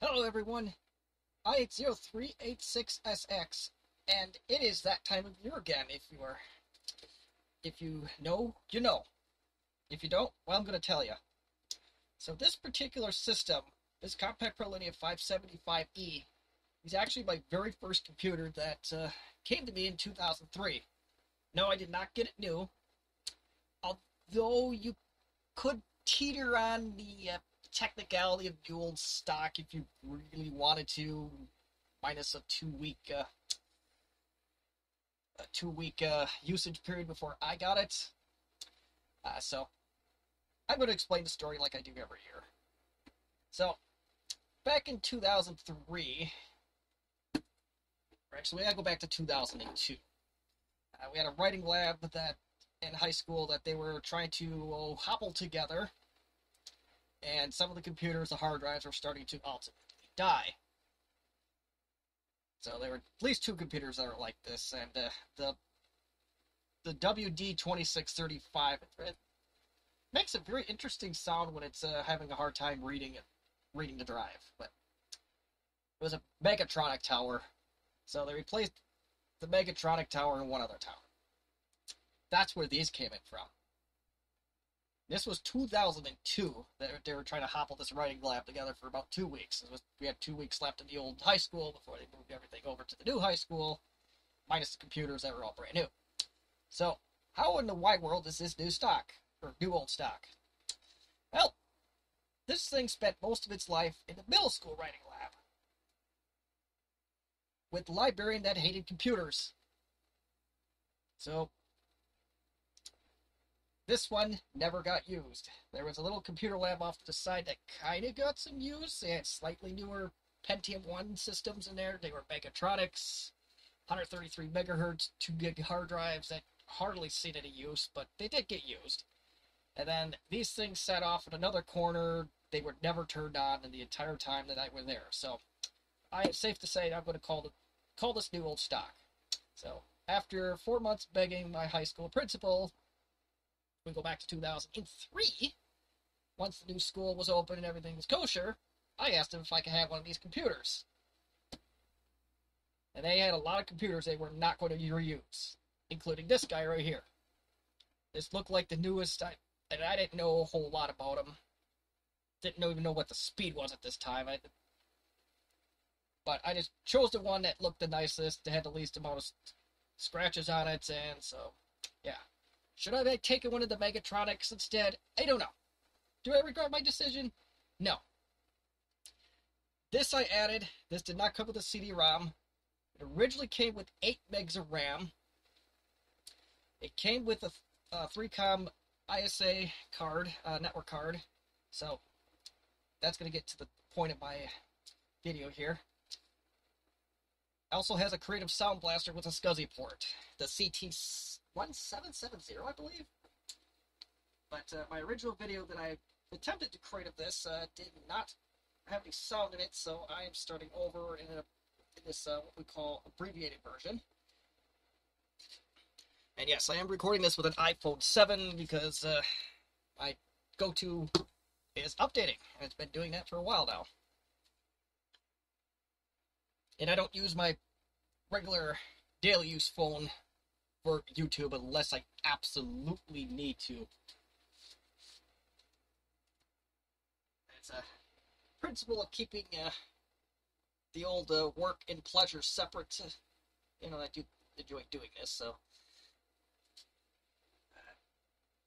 Hello everyone, I803866SX, and it is that time of year again. If you know, you know. If you don't, well, I'm going to tell you. So this particular system, this Compaq Prolinea 575e, is actually my very first computer that came to me in 2003. No, I did not get it new, although you could teeter on the technicality of the old stock if you really wanted to, minus a 2 week usage period before I got it. So I'm going to explain the story like I do every year. So back in 2003, actually I go back to 2002. We had a writing lab that in high school that they were trying to hobble together, and some of the computers, the hard drives, were starting to ultimately die. So there were at least two computers that were like this, and the WD2635 it makes a very interesting sound when it's having a hard time reading the drive. But it was a Megatronic tower, so they replaced the Megatronic tower in one other tower. That's where these came in from. This was 2002. They were trying to hobble this writing lab together for about 2 weeks. We had 2 weeks left in the old high school before they moved everything over to the new high school, minus the computers that were all brand new. So, how in the wide world is this new stock, or new old stock? Well, this thing spent most of its life in the middle school writing lab, with the librarian that hated computers. So, this one never got used. There was a little computer lab off to the side that kind of got some use. They had slightly newer Pentium 1 systems in there. They were Megatronics, 133 megahertz, 2 gig hard drives that hardly seen any use, but they did get used. And then these things sat off in another corner. They were never turned on in the entire time that I was there. So it's safe to say I'm going to call this new old stock. So after 4 months begging my high school principal, we go back to 2003, once the new school was open and everything was kosher, I asked them if I could have one of these computers. And they had a lot of computers they were not going to reuse, including this guy right here. This looked like the newest, and I didn't know a whole lot about him. Didn't even know what the speed was at this time. But I just chose the one that looked the nicest, that had the least amount of scratches on it, and so, yeah. Should I have taken one of the Megatronics instead? I don't know. Do I regret my decision? No. This I added. This did not come with a CD-ROM. It originally came with 8 megs of RAM. It came with a 3-COM ISA card, network card. So, that's going to get to the point of my video here. It also has a Creative Sound Blaster with a SCSI port. The CT1770, I believe. But my original video that I attempted to create of this did not have any sound in it, so I am starting over in this what we call abbreviated version. And yes, I am recording this with an iPhone 7 because my go-to is updating, and it's been doing that for a while now. And I don't use my regular daily use phone for YouTube unless I absolutely need to. It's a principle of keeping the old work and pleasure separate. I do enjoy doing this, so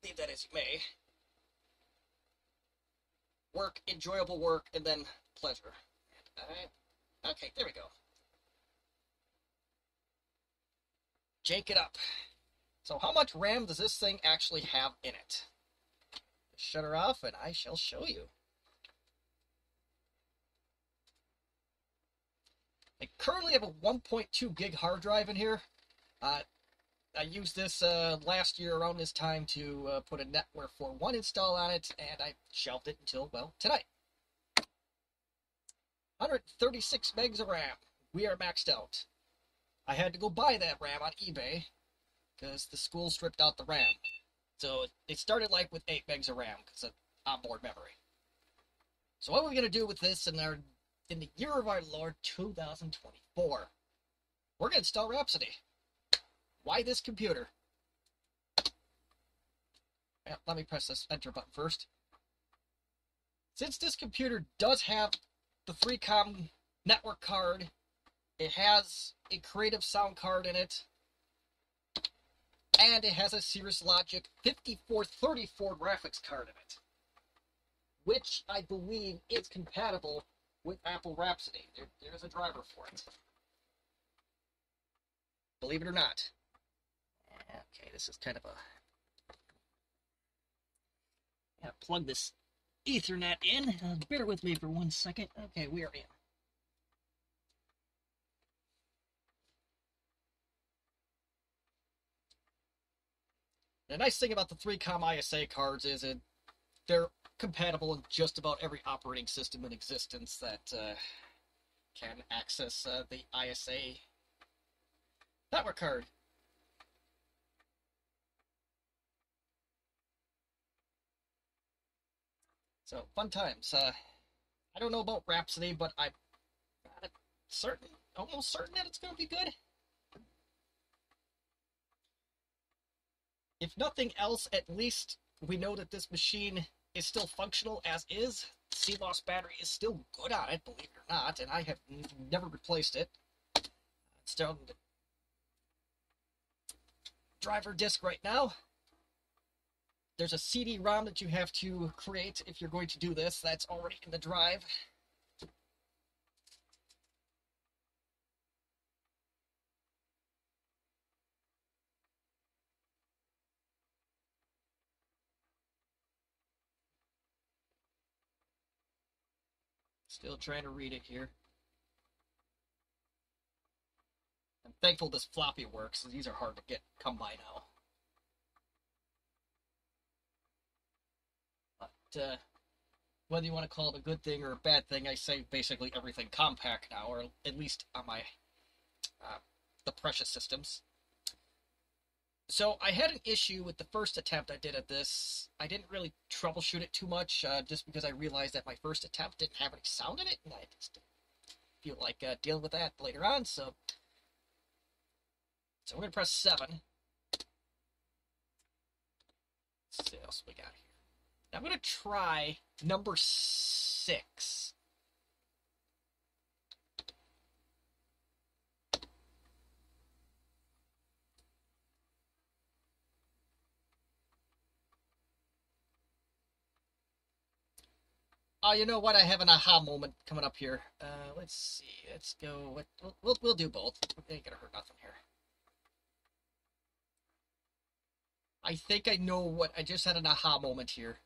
leave that as you may. Work, enjoyable work, and then pleasure. Okay, there we go. Jake it up. So how much RAM does this thing actually have in it? Shut her off and I shall show you. I currently have a 1.2 gig hard drive in here. I used this last year around this time to put a NetWare 4.1 install on it, and I shelved it until, well, tonight. 136 megs of RAM. We are maxed out. I had to go buy that RAM on eBay because the school stripped out the RAM. So it started like with 8 megs of RAM because of onboard memory. So what are we going to do with this in our in the year of our Lord 2024. We're going to install Rhapsody. Why this computer? Let me press this enter button first. Since this computer does have the 3Com network card, it has a creative sound card in it, and it has a Cirrus Logic 5434 graphics card in it, which I believe is compatible with Apple Rhapsody. There's a driver for it. Believe it or not. Okay, this is kind of a... plug this Ethernet in. Bear with me for 1 second. Okay, we are in. The nice thing about the 3Com ISA cards is they're compatible in just about every operating system in existence that can access the ISA network card. So, fun times. I don't know about Rhapsody, but I'm almost certain that it's going to be good. If nothing else, at least we know that this machine is still functional as is. The CMOS battery is still good on it, believe it or not, and I have never replaced it. It's down the driver disk right now. There's a CD-ROM that you have to create if you're going to do this. That's already in the drive. Still trying to read it here. I'm thankful this floppy works, as these are hard to come by now. But whether you want to call it a good thing or a bad thing, I say basically everything Compaq now, or at least on my the Precious systems. So I had an issue with the first attempt I did at this. I didn't really troubleshoot it too much, just because I realized that my first attempt didn't have any sound in it, and I just didn't feel like dealing with that later on. So we're going to press 7. Let's see what else we got here. Now I'm going to try number 6. Oh, you know what? I have an aha moment coming up here. Let's see. Let's go. We'll do both. We ain't gonna hurt nothing here. I think I know what. I just had an aha moment here.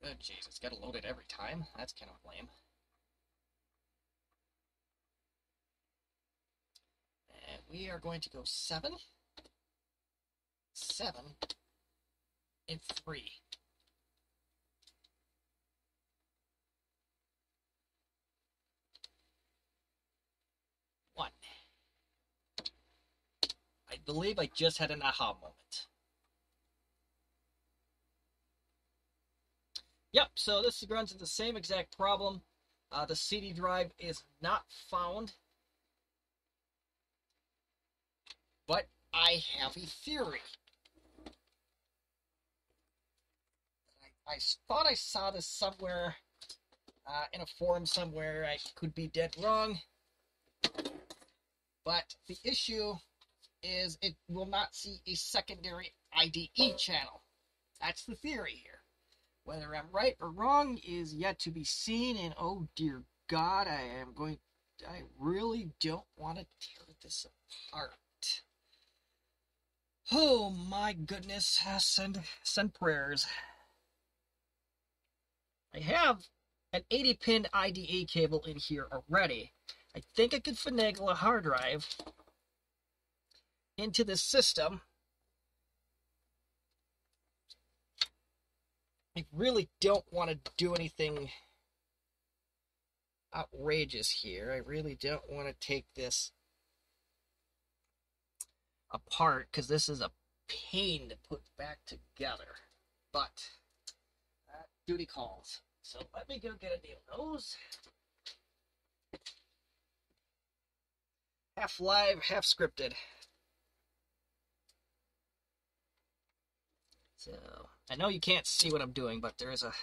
Oh, jeez. It's got to load it every time. That's kind of lame. And we are going to go 7, 7, and 3. One. I believe I just had an aha moment. Yep, so this runs into the same exact problem. The CD drive is not found. But I have a theory. I thought I saw this somewhere in a forum somewhere. I could be dead wrong. But the issue is it will not see a secondary IDE channel. That's the theory here. Whether I'm right or wrong is yet to be seen, and oh dear God, I really don't want to tear this apart. Oh my goodness, send prayers. I have an 80-pin IDE cable in here already. I think I could finagle a hard drive into this system. I really don't want to do anything outrageous here. I really don't want to take this apart because this is a pain to put back together. But duty calls. So let me go get a deal of those. Half live, half scripted. So I know you can't see what I'm doing, but there is a.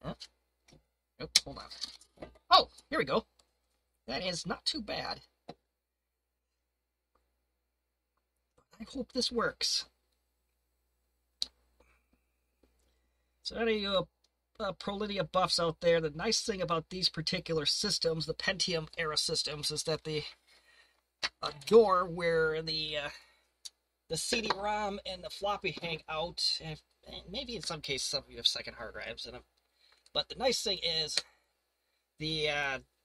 Oh, hold on. Oh, here we go. That is not too bad. I hope this works. So any of you Prolinea buffs out there, the nice thing about these particular systems, the Pentium era systems, is that the door where the CD-ROM and the floppy hang out, and maybe in some cases some of you have second hard drives in them, but the nice thing is the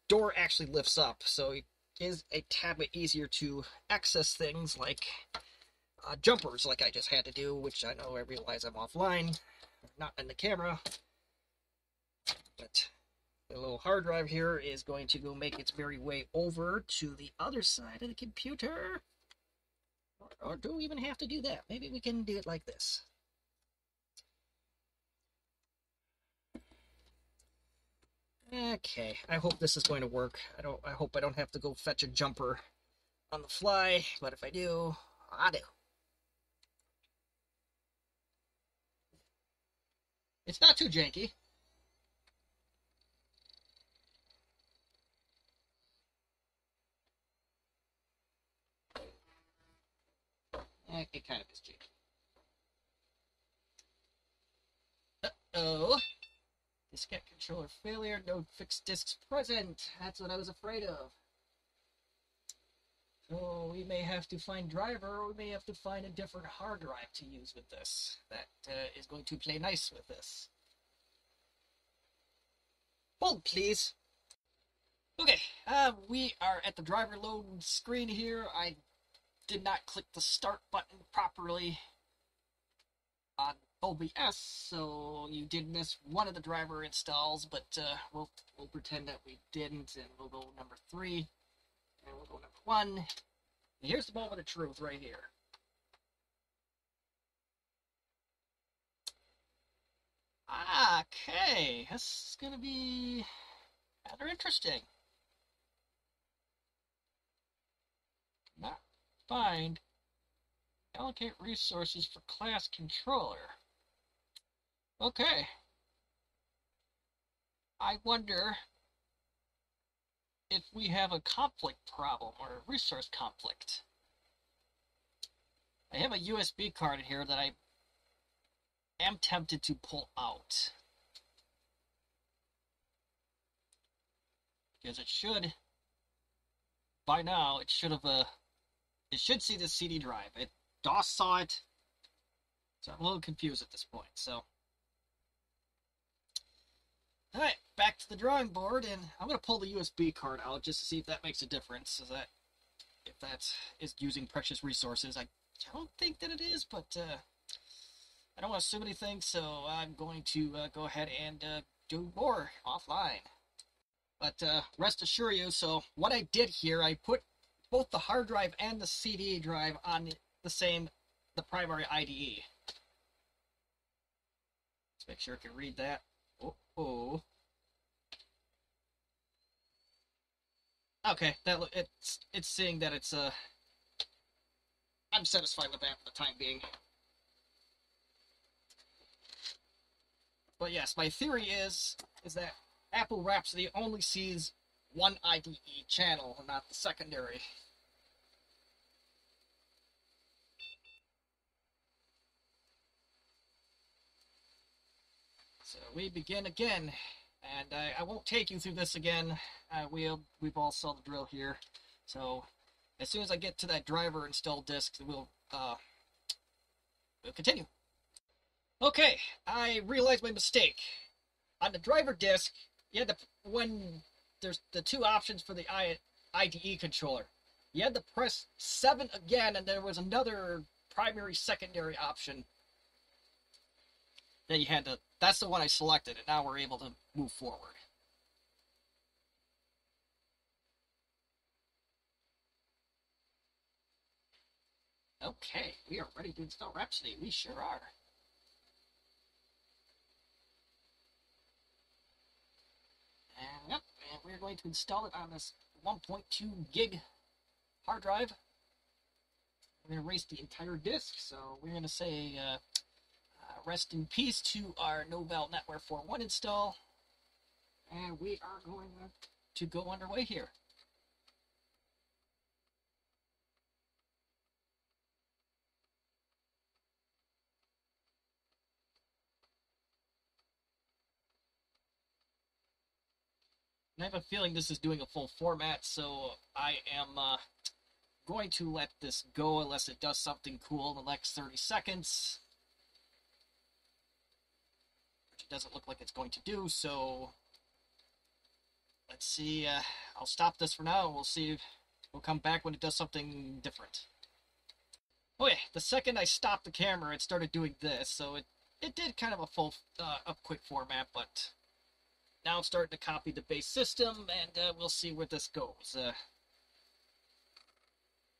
door actually lifts up, so it is a tad bit easier to access things like jumpers like I just had to do, which I know I realize I'm offline, not in the camera, but the little hard drive here is going to go make its merry way over to the other side of the computer. Or do we even have to do that? Maybe we can do it like this. Okay, I hope this is going to work. I hope I don't have to go fetch a jumper on the fly, but if I do, I do. It's not too janky. It kind of is janky. Uh-oh. Diskette controller failure, no fixed disks present. That's what I was afraid of. So we may have to find driver, or we may have to find a different hard drive to use with this. That is going to play nice with this. Hold, please. Okay, we are at the driver load screen here. I did not click the start button properly on OBS, so you did miss one of the driver installs, but we'll pretend that we didn't, and we'll go number 3, and we'll go number 1. And here's the moment of truth right here. Okay, this is going to be rather interesting. Not find allocate resources for class controller. Okay. I wonder if we have a conflict problem or a resource conflict. I have a USB card in here that I am tempted to pull out. Because it should, by now, it should see the CD drive. DOS saw it, so I'm a little confused at this point, so. Alright, back to the drawing board, and I'm going to pull the USB card out just to see if that makes a difference. If that is using precious resources. I don't think that it is, but I don't want to assume anything, so I'm going to go ahead and do more offline. But rest assure you, so what I did here, I put both the hard drive and the CD drive on the primary IDE. Let's make sure I can read that. Oh. Okay, it's seeing that it's I'm satisfied with that for the time being. But yes, my theory is that Apple Rhapsody only sees one IDE channel, not the secondary. So we begin again, and I won't take you through this again. We've all saw the drill here. So as soon as I get to that driver install disk, we'll continue. Okay, I realized my mistake. On the driver disk, when there's the two options for the IDE controller, you had to press 7 again, and there was another primary secondary option that you had to. That's the one I selected, and now we're able to move forward. Okay, we are ready to install Rhapsody. We sure are. And yep, and we're going to install it on this 1.2 gig hard drive. We're going to erase the entire disk, so we're going to say rest in peace to our Novell NetWare 4.1 install. And we are going to go underway here. And I have a feeling this is doing a full format, so I am going to let this go unless it does something cool in the next 30 seconds. Which it doesn't look like it's going to do, so let's see. I'll stop this for now, and we'll see. We'll come back when it does something different. Okay, the second I stopped the camera, it started doing this, so it did kind of a full up quick format, but now I'm starting to copy the base system, and we'll see where this goes.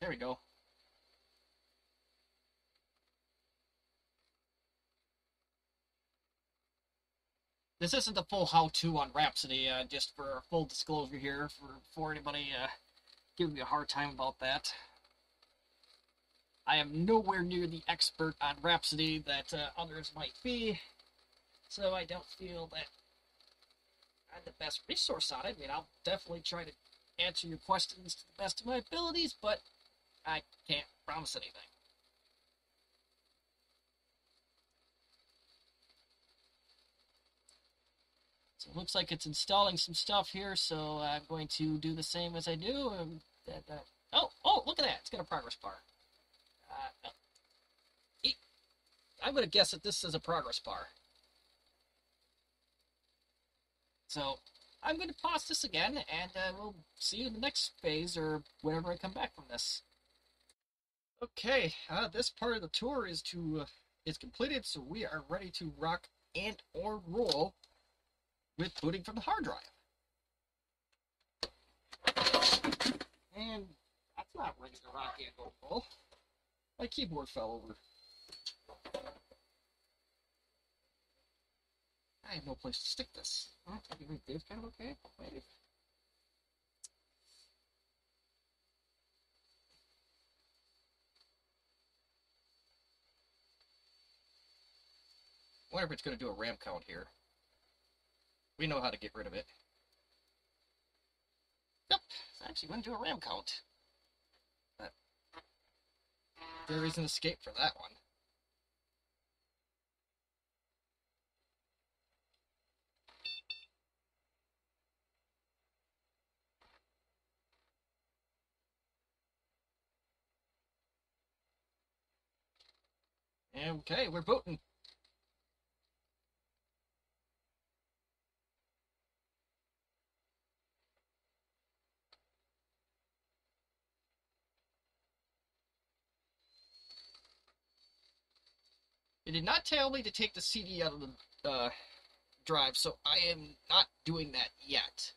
There we go. This isn't the full how-to on Rhapsody, just for full disclosure here, for anybody giving me a hard time about that. I am nowhere near the expert on Rhapsody that others might be, so I don't feel that I'm the best resource on it. I mean, I'll definitely try to answer your questions to the best of my abilities, but I can't promise anything. So it looks like it's installing some stuff here, so I'm going to do the same as I do. Oh, look at that. It's got a progress bar. I'm going to guess that this is a progress bar. So I'm going to pause this again, and we'll see you in the next phase or whenever I come back from this. Okay, this part of the tour is completed, so we are ready to rock and or roll with booting from the hard drive. And that's not ready to rock and or roll. My keyboard fell over. I have no place to stick this. I think it's kind of okay. Maybe. I wonder if it's going to do a RAM count here. We know how to get rid of it. Yep, it's actually going to do a RAM count. But there is an escape for that one. Okay, we're booting. It did not tell me to take the CD out of the drive, so I am not doing that yet.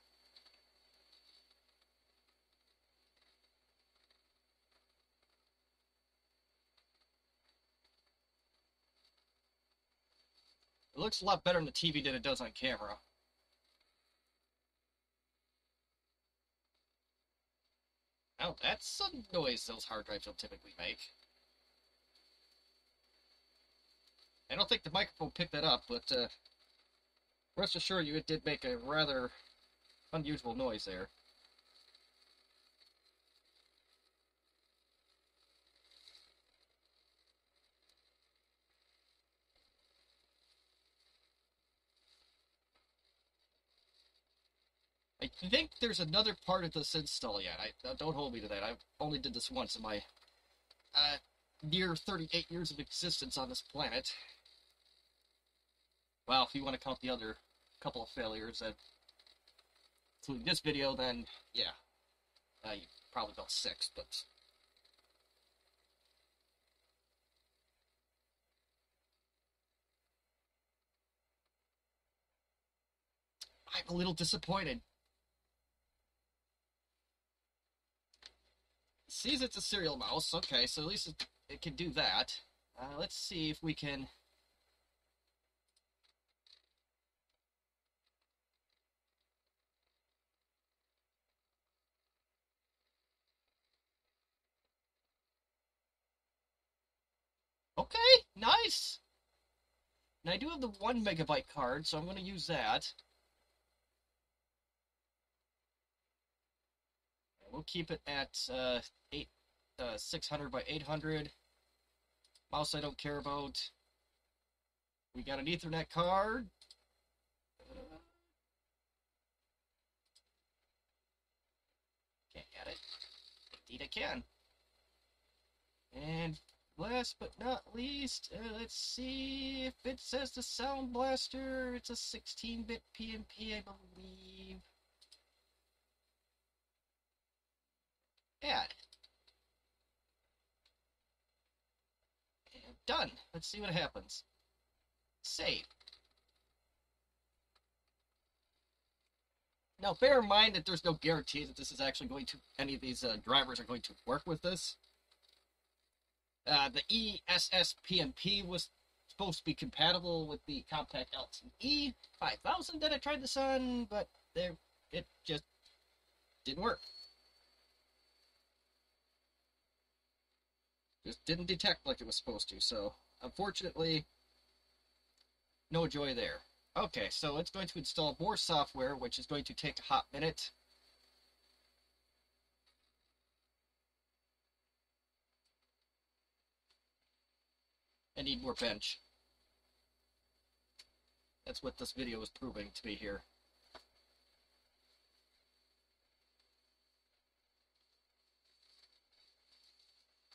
It looks a lot better on the TV than it does on camera. Oh, that's some noise those hard drives don't typically make. I don't think the microphone picked that up, but rest assured you it did make a rather unusual noise there. I think there's another part of this install yet. Don't hold me to that. I only did this once in my near 38 years of existence on this planet. Well, if you want to count the other couple of failures, including this video, then yeah, you probably about 6, but I'm a little disappointed. It sees it's a serial mouse, okay, so at least it can do that. Let's see if we can... Okay, nice! And I do have the 1 megabyte card, so I'm going to use that. And we'll keep it at 600 by 800. Mouse I don't care about. We got an Ethernet card. Can't get it. Indeed I can. And last but not least, let's see if it says the Sound Blaster. It's a 16-bit PNP, I believe. Add. And done. Let's see what happens. Save. Now, bear in mind that there's no guarantee that this is actually going to, any of these drivers are going to work with this. The ESSPMP was supposed to be compatible with the Compaq LTE 5000 that I tried this on, but it just didn't work. Just didn't detect like it was supposed to, so unfortunately, no joy there. Okay, so it's going to install more software, which is going to take a hot minute. I need more bench. That's what this video is proving to be here.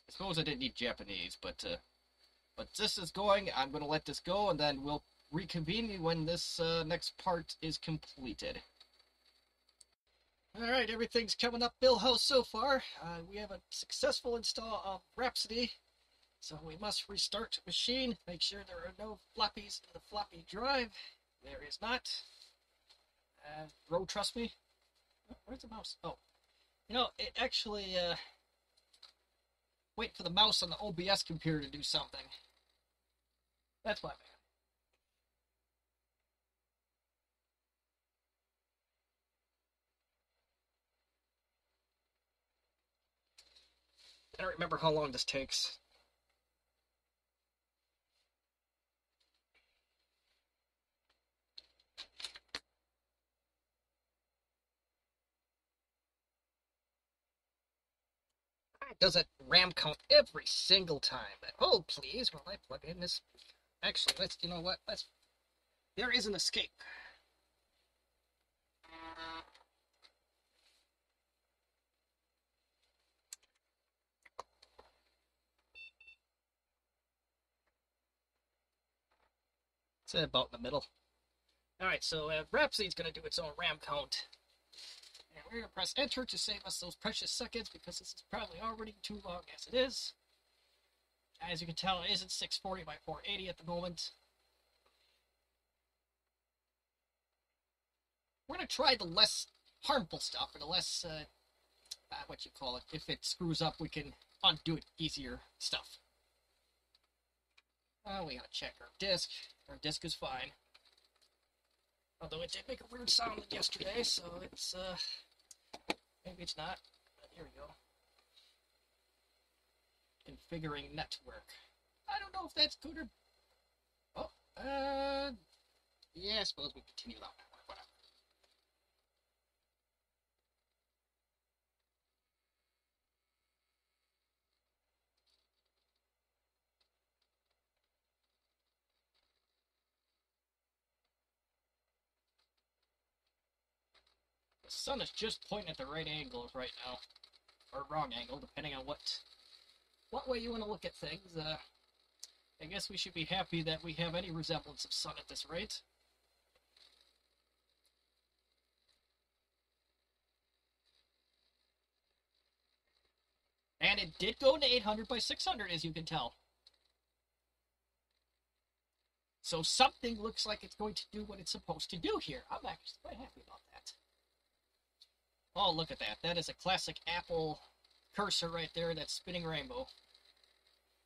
I suppose I didn't need Japanese, but this is going. I'm going to let this go, and then we'll reconvene when this next part is completed. Alright, everything's coming up Billhouse so far. We have a successful install of Rhapsody. So we must restart the machine, make sure there are no floppies in the floppy drive. There is not. Bro, trust me. Oh, where's the mouse? Oh. You know, it actually, wait for the mouse on the OBS computer to do something. That's my bad. I don't remember how long this takes. It does that RAM count every single time. But hold please while I plug in this. Actually, you know what? There is an escape. It's about in the middle. Alright, so Rhapsody's going to do its own RAM count. And we're going to press enter to save us those precious seconds because this is probably already too long as it is. As you can tell, it isn't 640 by 480 at the moment. We're going to try the less harmful stuff, or the less, what you call it. If it screws up, we can undo it easier stuff. We got to check our disk. Our disk is fine. Although it did make a weird sound yesterday, so it's, maybe it's not. But here we go. Configuring network. I don't know if that's good or... Oh, yeah, I suppose we continue that network, whatever. The sun is just pointing at the right angle right now. Or wrong angle, depending on what way you want to look at things. I guess we should be happy that we have any resemblance of sun at this rate. And it did go into 800 by 600, as you can tell. So something looks like it's going to do what it's supposed to do here. I'm actually quite happy about that. Oh, look at that. That is a classic Apple cursor right there, that spinning rainbow.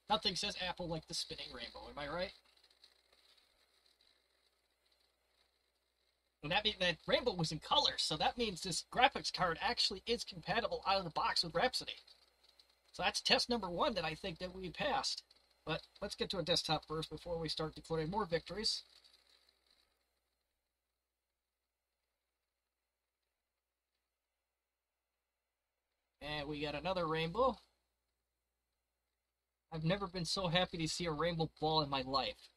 Nothing says Apple like the spinning rainbow, am I right? And that means that rainbow was in color, so that means this graphics card actually is compatible out of the box with Rhapsody. So that's test number one that I think that we passed. But let's get to a desktop first before we start declaring more victories. And we got another rainbow. I've never been so happy to see a rainbow ball in my life.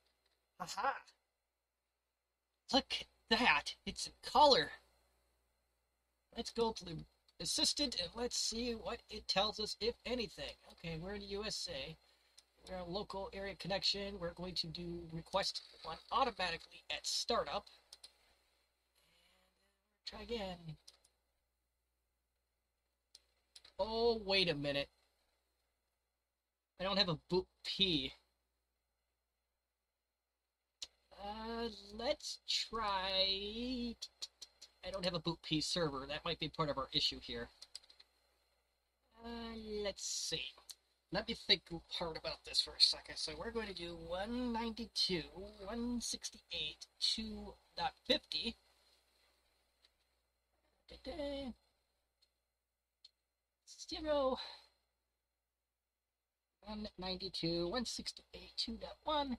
Haha! Look at that! It's in color! Let's go to the assistant and let's see what it tells us, if anything. Okay, we're in the USA. We're on local area connection. We're going to do request one automatically at startup. And try again. Oh, wait a minute. I don't have a boot P. Let's try... I don't have a boot P server. That might be part of our issue here. Let's see. Let me think hard about this for a second. So we're going to do 192, 168, 2.50. 0, 192, 168, 2.1.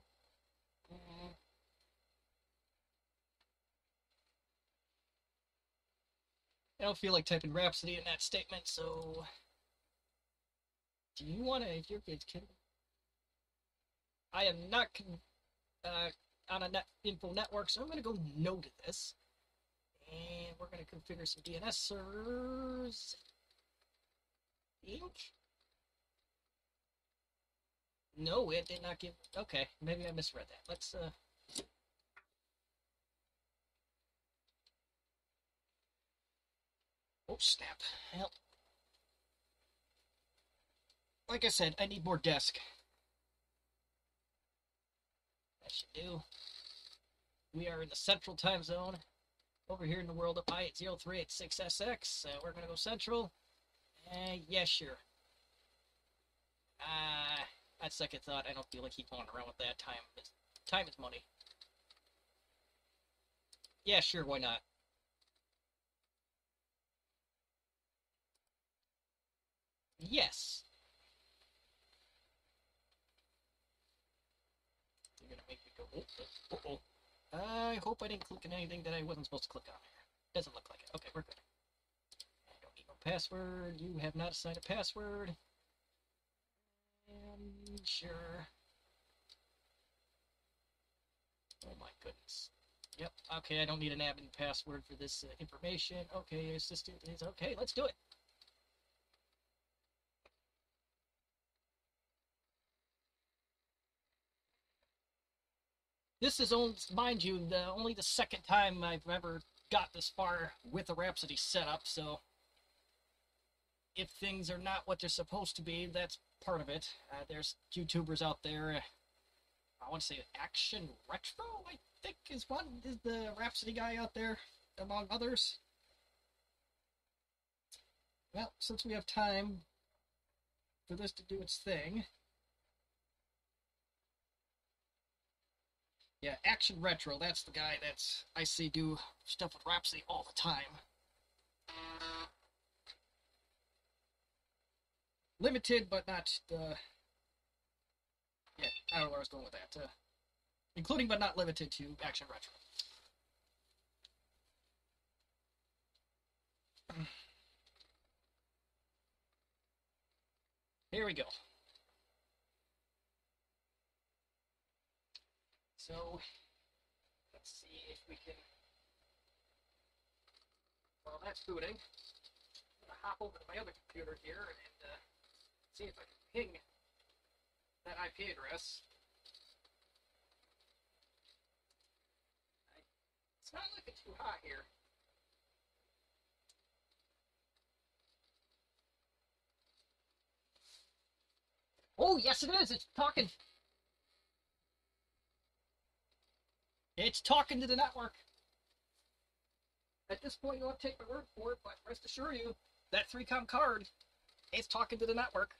I don't feel like typing Rhapsody in that statement, so... Do you want to, if you're kidding? I am not on a net info network, so I'm going to go no to this. And we're going to configure some DNS servers. Ink? No, it did not give... Okay, maybe I misread that. Let's, Oh, snap. Help. Like I said, I need more desk. That should do. We are in the central time zone. Over here in the world of I-80386SX. So we're going to go central. Yeah, sure. At second thought, I don't feel like keep on around with that. Time is money. Yeah, sure, why not? Yes. You're gonna make me go, oh. I hope I didn't click on anything that I wasn't supposed to click on here. Doesn't look like it. Okay, we're good. I don't need no password. You have not assigned a password. Sure. Oh my goodness. Yep, okay, I don't need an admin password for this information. Okay, assistant is okay, let's do it. This is, mind you, only the second time I've ever got this far with a Rhapsody setup, so if things are not what they're supposed to be, that's part of it. There's YouTubers out there, I want to say Action Retro, I think is the Rhapsody guy out there, among others. Well, since we have time for this to do its thing... Yeah, Action Retro, that's the guy that's I see do stuff with Rhapsody all the time. Limited, but not the... Yeah, I don't know where I was going with that. Including, but not limited to, Action Retro. Here we go. So, let's see if we can... While that's booting, I'm going to hop over to my other computer here and see if I can ping that IP address. It's not looking too hot here. Oh, yes it is! It's talking! It's talking to the network! At this point, you won't take my word for it, but rest assure you, that 3Com card is talking to the network.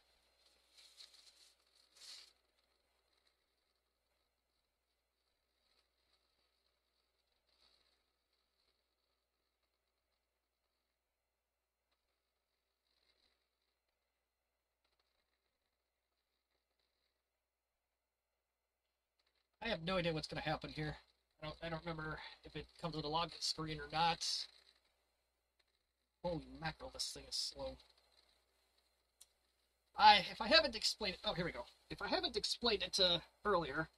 have no idea what's going to happen here. I don't remember if it comes with a login screen or not. Holy mackerel, this thing is slow. If I haven't explained it, oh, here we go. If I haven't explained it earlier,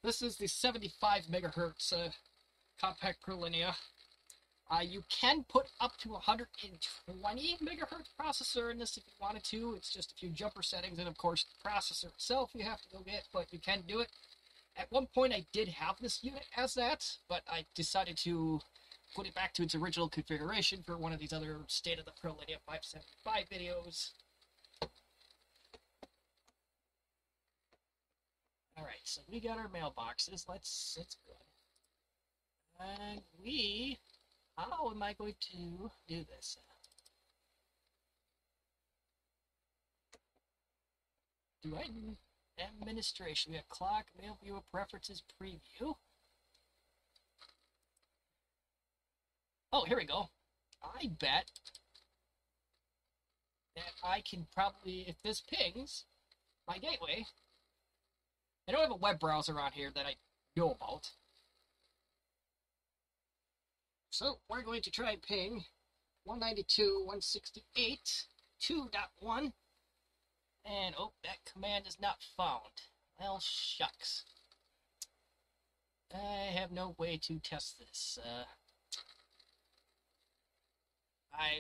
this is the 75 megahertz Compaq Prolinea. You can put up to 120 megahertz processor in this if you wanted to. It's just a few jumper settings, and of course the processor itself you have to go get, but you can do it. At one point I did have this unit as that, but I decided to put it back to its original configuration for one of these other State of the Prolinea 575 videos. Alright, so we got our mailboxes. It's good. And how am I going to do this? Do I administration? We have clock, mail viewer, preferences, preview. Oh, here we go. I bet that I can probably, if this pings my gateway, I don't have a web browser on here that I know about. So we're going to try and ping 192.168.2.1. And, oh, that command is not found. Well, shucks. I have no way to test this.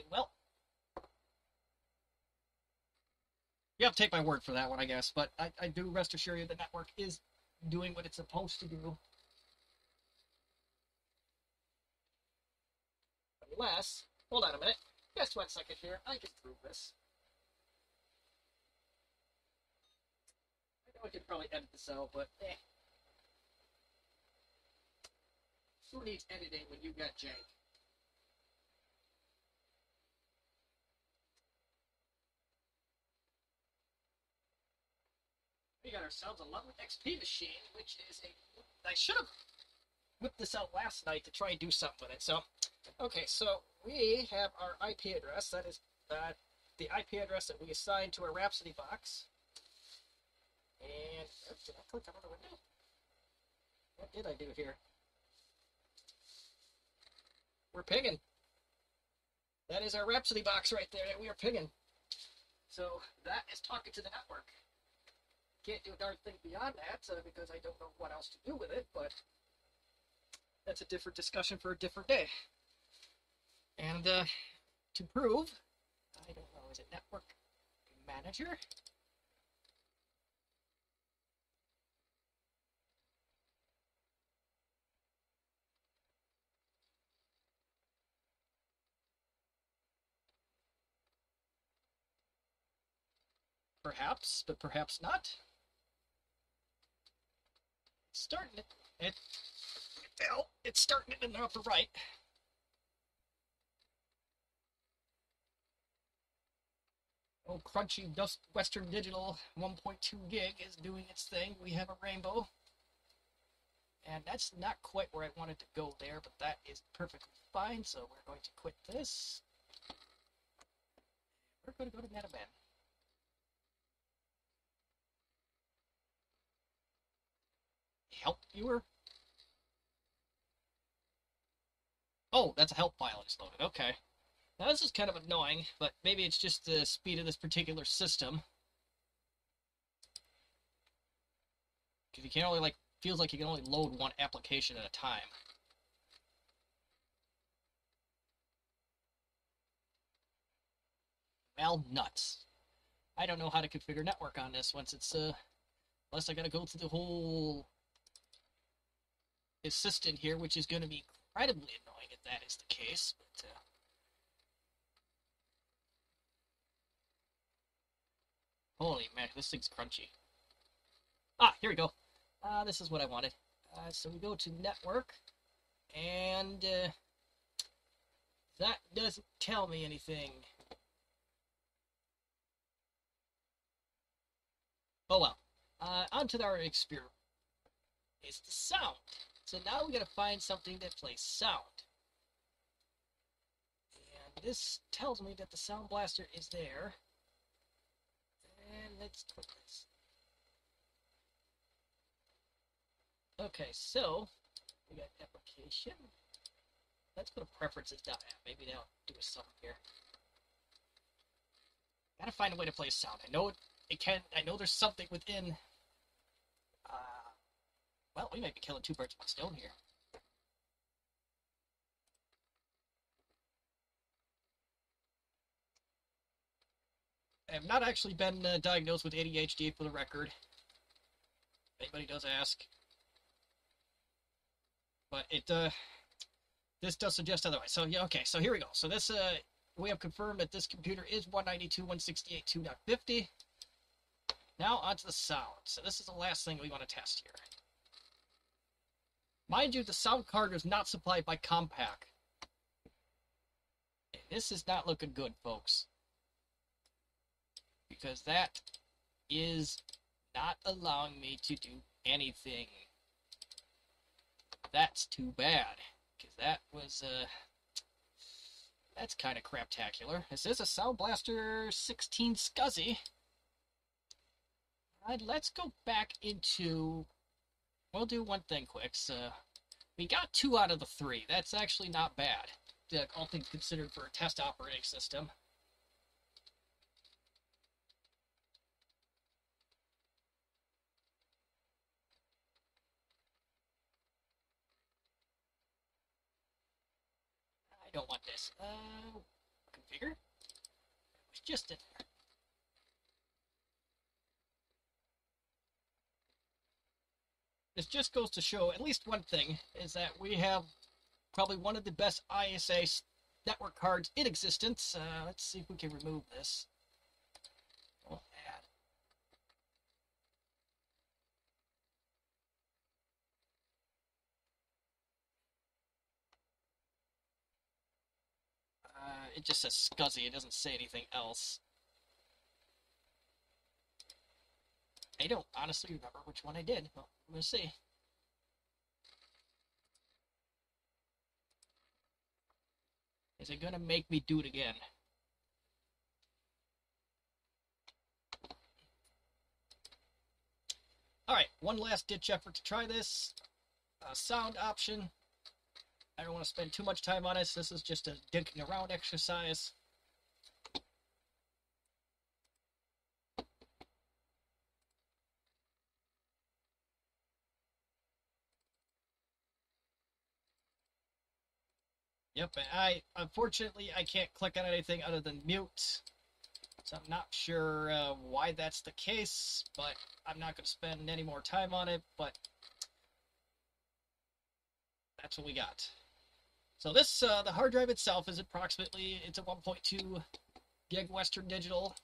Well, you have to take my word for that one, I guess. But I do rest assure you the network is doing what it's supposed to do. Unless, hold on a minute. Just 1 second here. I can prove this. I know I could probably edit this out, but who needs editing when you got jank? We got ourselves a lovely XP machine, which is I should have whipped this out last night to try and do something with it. So, okay, so we have our IP address. That is the IP address that we assigned to our Rhapsody box. And did I click another window? What did I do here? We're pinging. That is our Rhapsody box right there that we are pinging. So that is talking to the network. Can't do a darn thing beyond that because I don't know what else to do with it, but that's a different discussion for a different day. And to prove, I don't know, is it Network Manager? Perhaps, but perhaps not. It's starting it. It's starting it in the upper right. Oh, crunchy Western Digital 1.2 gig is doing its thing. We have a rainbow. And that's not quite where I wanted to go there, but that is perfectly fine. So we're going to quit this. We're going to go to NetAban. Help viewer? Oh, that's a help file I just loaded. Okay. Now this is kind of annoying, but maybe it's just the speed of this particular system. Because you can only, feels like you can only load one application at a time. Well, nuts. I don't know how to configure network on this once it's, unless I gotta go through the whole assistant here, which is going to be incredibly annoying if that is the case. But holy man, this thing's crunchy. Ah, here we go. This is what I wanted. So we go to network, and that doesn't tell me anything. Oh well. Onto our experiment. It's the sound. So now we gotta find something that plays sound. And this tells me that the sound blaster is there. And let's click this. Okay, so we got application. Let's go to preferences down. Maybe they'll do a something here. Gotta find a way to play sound. I know it can. I know there's something within. Well, we might be killing two birds with one stone here. I have not actually been diagnosed with ADHD, for the record. If anybody does ask. But this does suggest otherwise. So yeah, okay. So here we go. So this we have confirmed that this computer is 192.168.2.50. Now onto the sound. So this is the last thing we want to test here. Mind you, the sound card was not supplied by Compaq. This is not looking good, folks. Because that is not allowing me to do anything. That's too bad. Because that was, that's kind of craptacular. This is a Sound Blaster 16 SCSI. Alright, let's go back into... We'll do one thing quick. So we got 2 out of the 3. That's actually not bad, all things considered, for a test operating system. I don't want this. Configure? It was just in there. This just goes to show at least one thing, is that we have probably one of the best ISA network cards in existence. Let's see if we can remove this. Oh, add. It just says SCSI, it doesn't say anything else. I don't honestly remember which one I did. Well, I'm going to see. Is it going to make me do it again? Alright, one last ditch effort to try this. Sound option. I don't want to spend too much time on this. This is just a dinking around exercise. Yep, unfortunately I can't click on anything other than mute, so I'm not sure why that's the case, but I'm not going to spend any more time on it, but that's what we got. So this, the hard drive itself is approximately, it's a 1.2 gig Western Digital,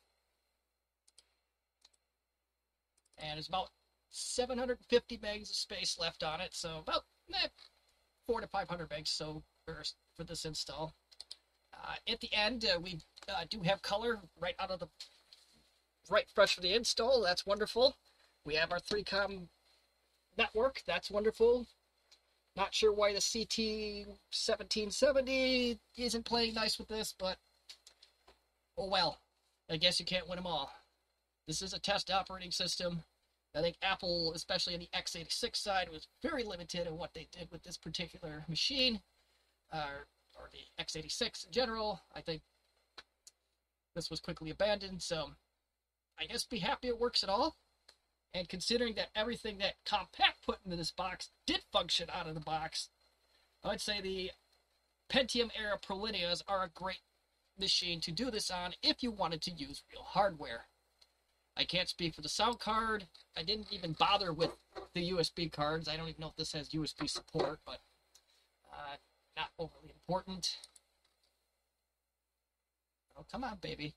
and it's about 750 megs of space left on it, so about 400 to 500 megs, so for this install. At the end, we do have color right fresh from the install. That's wonderful. We have our 3-com network. That's wonderful. Not sure why the CT1770 isn't playing nice with this, but oh well. I guess you can't win them all. This is a test operating system. I think Apple, especially on the x86 side, was very limited in what they did with this particular machine. Or the x86 in general. I think this was quickly abandoned, so I guess be happy it works at all. And considering that everything that Compaq put into this box did function out of the box, I would say the Pentium era Prolineas are a great machine to do this on if you wanted to use real hardware. I can't speak for the sound card. I didn't even bother with the USB cards. I don't even know if this has USB support, but not overly important. Oh, come on, baby.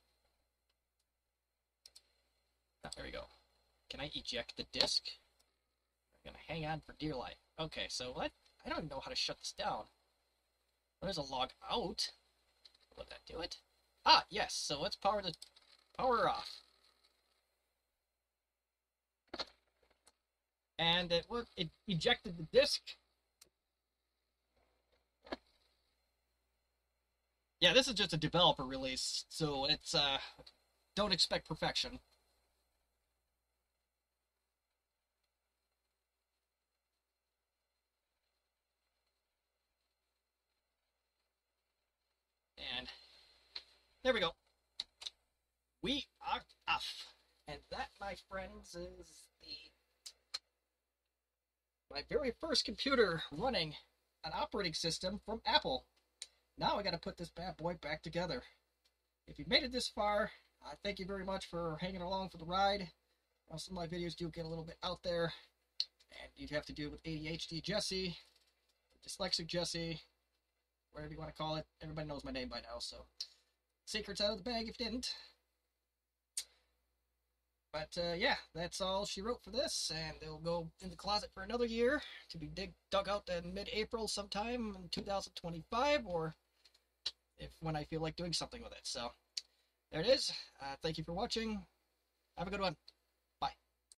Oh, there we go. Can I eject the disk? I'm gonna hang on for dear life. Okay, so what? I don't even know how to shut this down. There's a log out. Will that do it? Ah, yes. So let's power her off. And it ejected the disk. Yeah, this is just a developer release, so it's, don't expect perfection. And there we go. We are off. And that, my friends, is my very first computer running an operating system from Apple. Now I got to put this bad boy back together. If you've made it this far, thank you very much for hanging along for the ride. Some of my videos do get a little bit out there, and you have to do with ADHD Jesse, Dyslexic Jesse, whatever you want to call it. Everybody knows my name by now, so secret's out of the bag if you didn't. But yeah, that's all she wrote for this, and it'll go in the closet for another year to be dug out in mid-April sometime in 2025, or when I feel like doing something with it. So there it is. Thank you for watching. Have a good one.